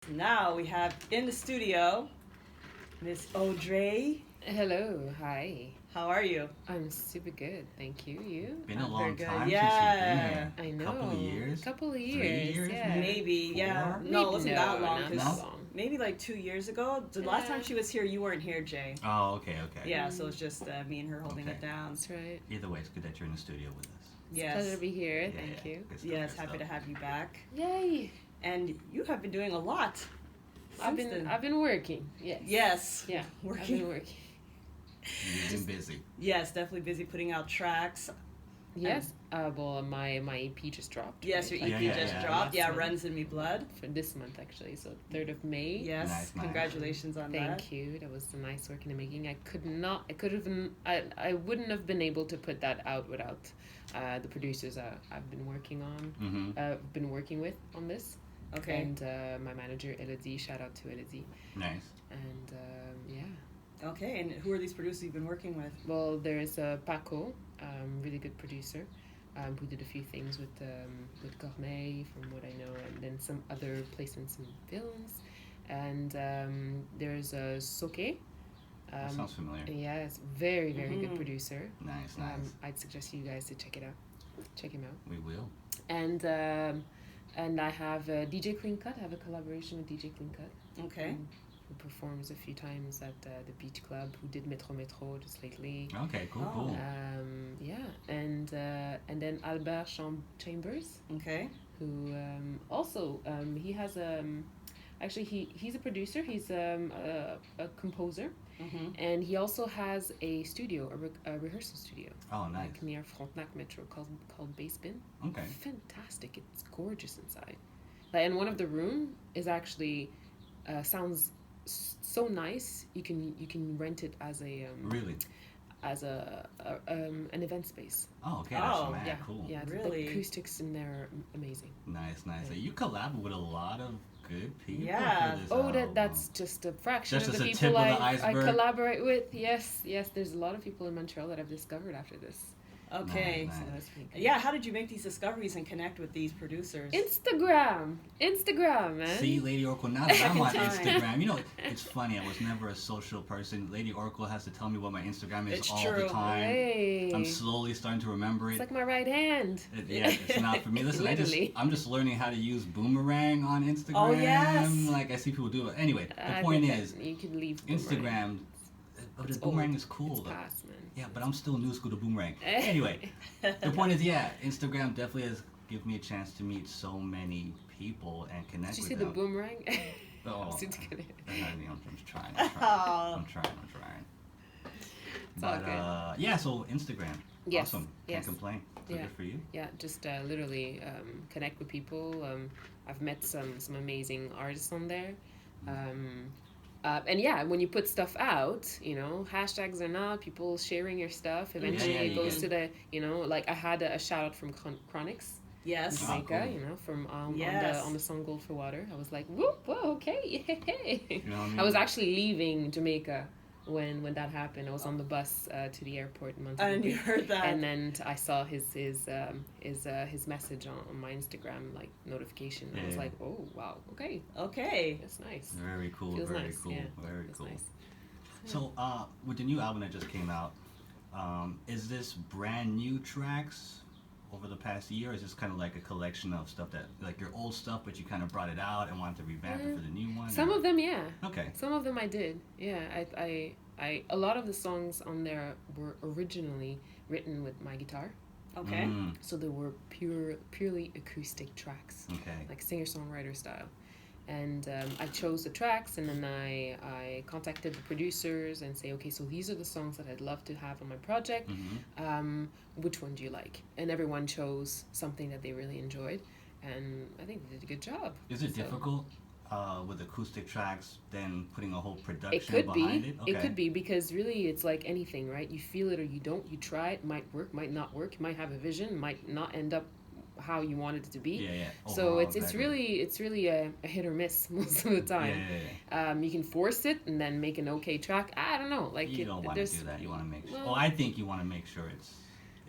Now we have in the studio Miss Odreii. Hello, hi. How are you? I'm super good, thank you. You? Been a I'm long very good. time Yeah. since you've been here. I know. Couple of years. Couple of 3 years. years, Yeah. Maybe, yeah. Four? No, it wasn't that long. Not 'Cause that long. maybe like 2 years ago. The last time she was here, you weren't here, Jay. Oh, okay. Yeah, so it's just me and her holding it down. That's right. Either way, it's good that you're in the studio with us. Yes. Pleasure to be here. Yeah, Thank you. Good stuff, Yes, good happy to stuff. have you back. Yay! And you have been doing a lot. I've since then. been working. Yes. Yes. Yeah. Working. I've been working. You've been busy. Yes, definitely busy putting out tracks. Yes. Well, my EP just dropped. Yes, your right? EP Yeah, just yeah. dropped. Last Yeah, month. Runs in Me Blood. For this month actually, so 3rd of May. Yes, Nice. congratulations on that. Thank you. That was a nice work in the making. I wouldn't have been able to put that out without the producers I've been working on, Mm-hmm. been working with on this. Okay. And my manager Elodie, shout out to Elodie. Nice. And yeah. Okay, and who are these producers you've been working with? Well, there's Paco, really good producer, who did a few things with Corneille, from what I know, and then some other placements in films. And there's Soke. That sounds familiar. Yeah, it's very, very Mhm. good producer. Nice. I'd suggest you guys to check it out. Check him out. We will. And I have DJ Clean Cut. I have a collaboration with DJ Clean Cut. Okay. Who performs a few times at the Beach Club, who did Metro just lately. Okay, cool, Oh. cool. Yeah, and then Albert Chambers, Okay. who also he has actually he's a producer. He's a composer, Mm-hmm. and he also has a studio, a rehearsal studio, Oh, nice. like near Frontenac Metro called Bass Bin. Okay. Fantastic! It's gorgeous inside. Like, and one of the room is actually sounds so nice. You can rent it as a Really? as an event space. Oh, okay. That's Oh, mad Yeah, cool. yeah. Really? The acoustics in there are amazing. Nice. Yeah. You collab with a lot of good people. Yeah. For this Oh, album. that's just a fraction Just of as the a people tip of the I iceberg? collaborate with. Yes. There's a lot of people in Montreal that I've discovered after this. Okay. Nice. So that's pretty good. Yeah, how did you make these discoveries and connect with these producers? Instagram, man. See, Lady Oracle, now that I'm on Second time. Instagram, you know, it's funny. I was never a social person. Lady Oracle has to tell me what my Instagram is It's all true. the time. Hey. I'm slowly starting to remember It's it. like my right hand. Yeah, it's not for me. Listen, Literally. I'm just learning how to use boomerang on Instagram. Oh, yes. Like I see people do it. Anyway, the I point think is, that you could leave Instagram. It's The boomerang old. is cool It's though. past, man. Yeah, but I'm still new school to boomerang. Anyway, the point is, yeah, Instagram definitely has given me a chance to meet so many people and connect Did you with see the them. boomerang? Oh, It's good. I'm trying. Oh. I'm trying. It's all But yeah, so Instagram, Yes, awesome. Can't yes. complain. So Yeah. good for you. Yeah, just literally connect with people. I've met some amazing artists on there. And yeah, when you put stuff out, hashtags or not, people sharing your stuff. Eventually, Yeah, it goes yeah. to the, like I had a shout out from Chronics in Yes. Oh, Jamaica, cool. from Yes. on the song Gold for Water. I was like, whoop, whoa, okay, yay. You know what I mean? I was actually leaving Jamaica when that happened. I was on the bus to the airport in Montego And you Bay. heard that. And then I saw his message on my Instagram, like notification. I was Yeah. like, oh wow, okay, Okay. that's nice. Very cool. Feels Very nice, cool. yeah. Very Feels cool. nice. So, with the new album that just came out, is this brand new tracks over the past year? Or is this kind of like a collection of stuff that, like your old stuff, but you kind of brought it out and wanted to revamp it for the new one? Some or- of them, yeah. Okay. Some of them I did. Yeah, I a lot of the songs on there were originally written with my guitar, Okay. so they were purely acoustic tracks, Okay. like singer-songwriter style. And I chose the tracks, and then I contacted the producers and say, okay, so these are the songs that I'd love to have on my project. Mm-hmm. Which one do you like? And everyone chose something that they really enjoyed, and I think they did a good job. Is it So- difficult with acoustic tracks than putting a whole production It could behind be. it? Okay. It could be, because really it's like anything, right? You feel it or you don't. You try it, might work, might not work. You might have a vision, might not end up how you want it to be. Yeah, yeah. So Overall, it's exactly. really a hit or miss most of the time. Yeah. You can force it and then make an okay track. I don't know. Like You don't want to there's- do that. You want to make sure. well- Well, I think you want to make sure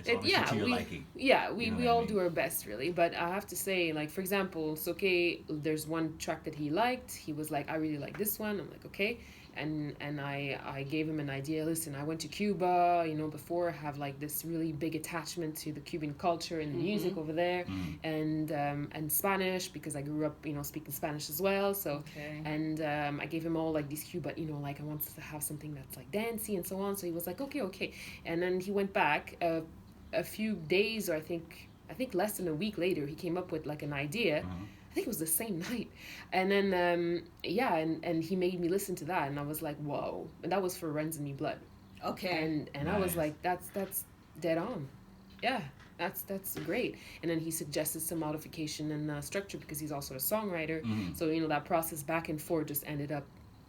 it's obviously to your liking. Yeah, we, You know we what I all mean? do our best, really. But I have to say, like, for example, Soke, there's one track that he liked. He was like, I really like this one. I'm like, okay. And I gave him an idea. Listen, I went to Cuba, before. I have like this really big attachment to the Cuban culture and the music over there, and Spanish, because I grew up, speaking Spanish as well. So, Okay. and I gave him all like these Cuba, like I wanted to have something that's like dancey and so on. So he was like, okay. And then he went back a few days, or I think less than a week later, he came up with like an idea. I think it was the same night. And then, and he made me listen to that. And I was like, whoa. And that was for Runs in Me Blood. Okay. And I was like, that's dead on. Yeah, that's great. And then he suggested some modification and structure, because he's also a songwriter. So, that process back and forth just ended up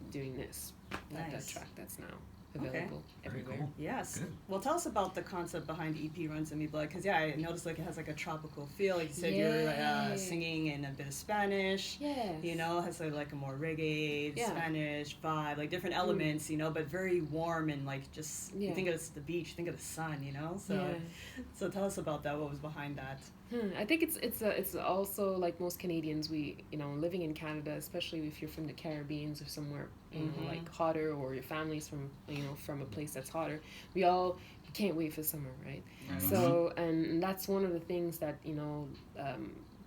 doing this. That Nice. track that's now available everywhere. Cool. Yes. Good. Well, tell us about the concept behind the EP Runs in Me Blood, because I noticed like it has like a tropical feel. Like you said, you're Yeah. singing in a bit of Spanish. Yes. It has like a more reggae, Yeah. Spanish vibe, like different elements. But very warm and like just you Yeah. think of the beach, you think of the sun. So Yeah. so tell us about that. What was behind that? I think it's also like most Canadians, we living in Canada, especially if you're from the Caribbean or somewhere like hotter, or your family's from a place that's hotter. We can't wait for summer, right? So and that's one of the things that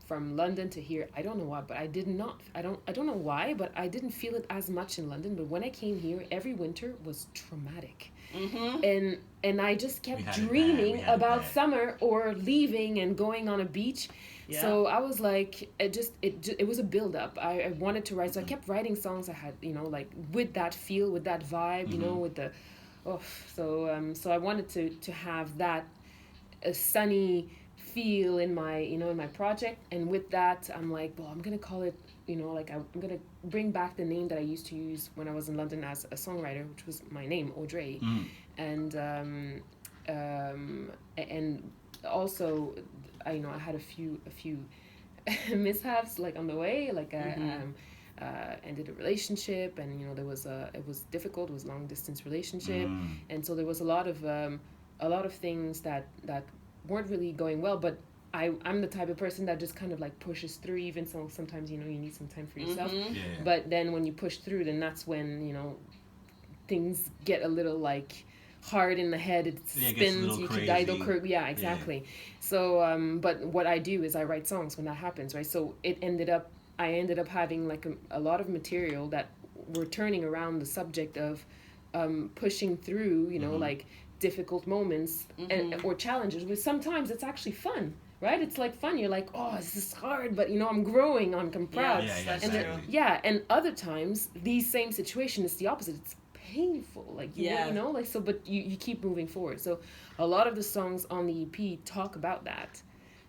from London to here, I don't know why, but I don't know why, but I didn't feel it as much in London. But when I came here, every winter was traumatic. And I just kept We had it dreaming bad. about summer or leaving and going on a beach. Yeah. So I was like, it was a build up. I wanted to write, so I kept writing songs I had, like with that feel, with that vibe, with the, so I wanted to have that sunny feel in my project. And with that, I'm like, well, I'm gonna call it, I'm gonna bring back the name that I used to use when I was in London as a songwriter, which was my name, Odreii. And also I had a few mishaps like on the way, like I ended a relationship, and it was difficult. It was a long distance relationship, and so there was a lot of things that weren't really going well. But I'm the type of person that just kind of like pushes through, even so sometimes you need some time for yourself. But then when you push through, then that's when things get a little like hard in the head. It spins, you keep idle curve. Yeah, exactly. So but what I do is I write songs when that happens, right? So I ended up having like a lot of material that were turning around the subject of pushing through, like difficult moments or challenges, which sometimes it's actually fun, right? It's like fun. You're like, oh, this is hard, but I'm growing, I'm proud. And other times these same situations, it's the opposite. It's painful, like so, but you keep moving forward. So a lot of the songs on the EP talk about that.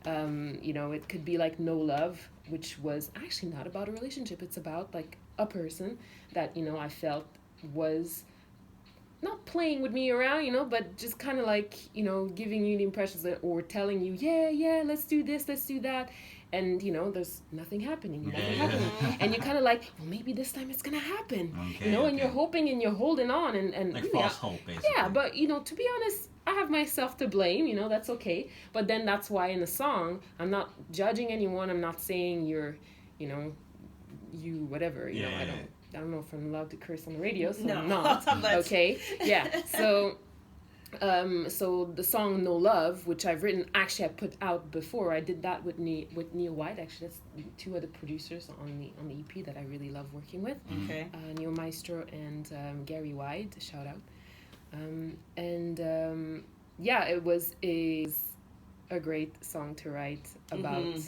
It could be like No Love, which was actually not about a relationship. It's about like a person that I felt was not playing with me around, but just kind of like, giving you the impressions that, or telling you, yeah, let's do this, let's do that. And, there's nothing happening. And you're kind of like, well, maybe this time it's going to happen. And you're hoping and you're holding on. And like false hope, basically. Yeah, but, to be honest, I have myself to blame, that's okay. But then that's why in the song, I'm not judging anyone. I'm not saying you're, you whatever, I don't know if I'm allowed to curse on the radio, so I'm not. Okay, yeah. So, so the song "No Love," which I've written, actually I put out before. I did that with Neil White. Actually, that's two other producers on the EP that I really love working with. Okay. Neil Maestro and Gary White. Shout out. It was a great song to write about.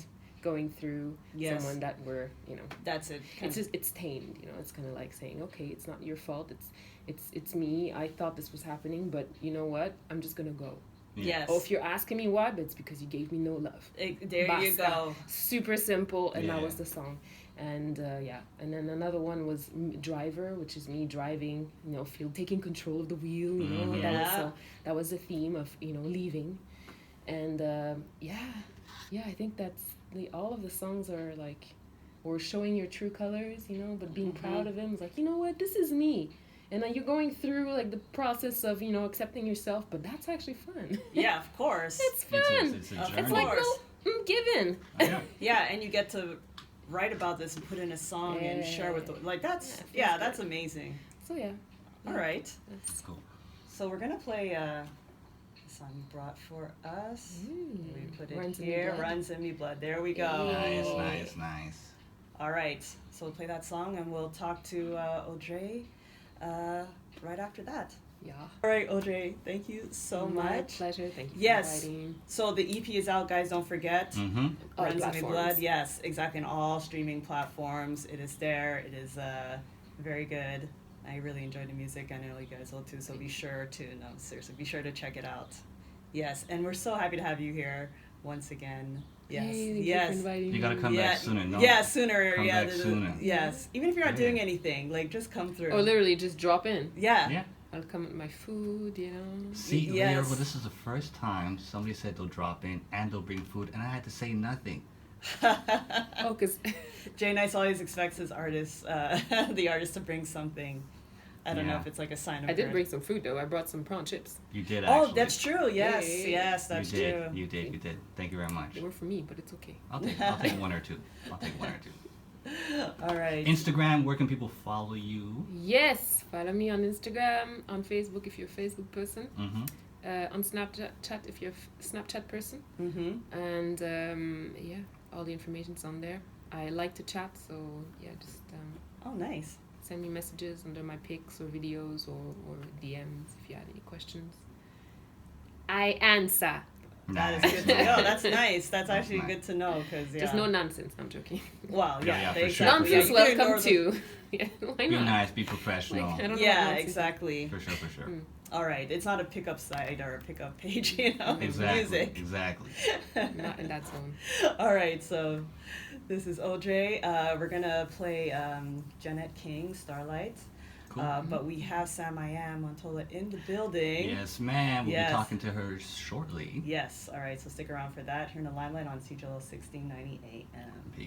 Going through someone that we're that's it. It's tamed. It's kind of like saying, okay, it's not your fault. It's me. I thought this was happening, but you know what? I'm just gonna go. Yes. Oh, if you're asking me why, but it's because you gave me no love. There Basta. You go. Super simple, and that was the song. And and then another one was Driver, which is me driving. Taking control of the wheel. That was the theme of leaving, and I think that's. All of the songs are like, or showing your true colors, but being proud of them. It's like, you know what, this is me. and then you're going through like the process of accepting yourself, but that's actually fun. Yeah, of course. It's fun. It's a journey. It's like course. given. Yeah. Yeah, and you get to write about this and put in a song and share with the, like that's that's amazing. So yeah. All right. That's cool. So we're gonna play a song you brought for us. We put it Runs in Me here. Blood. Runs in Me Blood. There we go. Nice. All right. So we'll play that song and we'll talk to Odreii right after that. Yeah. All right, Odreii. Thank you so My much. pleasure. Thank you Yes. for inviting. So the EP is out, guys. Don't forget. Mm-hmm. All Runs in Me platforms. Blood. Yes, exactly. On all streaming platforms. It is there. It is very good. I really enjoy the music. I know you guys will too. So be sure to, no, seriously, be sure to check it out. Yes, and we're so happy to have you here once again. Yes, Yay, thank you for yes. inviting You gotta me. come back sooner. No. Yeah, sooner. Come yeah, back sooner. Yes, even if you're not Yeah. doing anything, like just come through. Or literally just drop in. Yeah. Yeah. I'll come with my food, See, Yes. Leo, well, this is the first time somebody said they'll drop in and they'll bring food, and I had to say nothing. Oh, because Jay Nice always expects his artists, the artist, to bring something. I don't know Yeah. if it's like a sign of. I did her- bring some food though. I brought some prawn chips. You did Oh, actually. that's true. Yes, Hey. yes, that's you did. true. You did. Thank you very much. They were for me, but it's okay. I'll take one or two. All right. Instagram, where can people follow you? Yes, follow me on Instagram, on Facebook if you're a Facebook person, Mm-hmm. on Snapchat if you're a Snapchat person, Mm-hmm. and yeah, all the information's on there. I like to chat, so yeah, just Oh, nice. send me messages under my pics or videos or DMs if you have any questions. I answer. That is good to know. That's nice. That's That's actually nice. good to know because Just no nonsense. I'm joking. Wow. Yeah. Yeah, for exactly. sure. Nonsense Yeah, you can welcome ignore them. too. Yeah, why Be not? nice, be professional. Like, I don't know Yeah. what nonsense- Exactly. For sure. Mm. All right. It's not a pickup site or a pickup page. You know, it's Exactly. music. Exactly. Not in that zone. All right, so this is Odreii. We're gonna play Jeanette King, Starlight. Cool. But we have Sam I Am Montola in the building. Yes, ma'am. We'll Yes. be talking to her shortly. Yes. All right, so stick around for that here in the Limelight on CJL 1690 AM.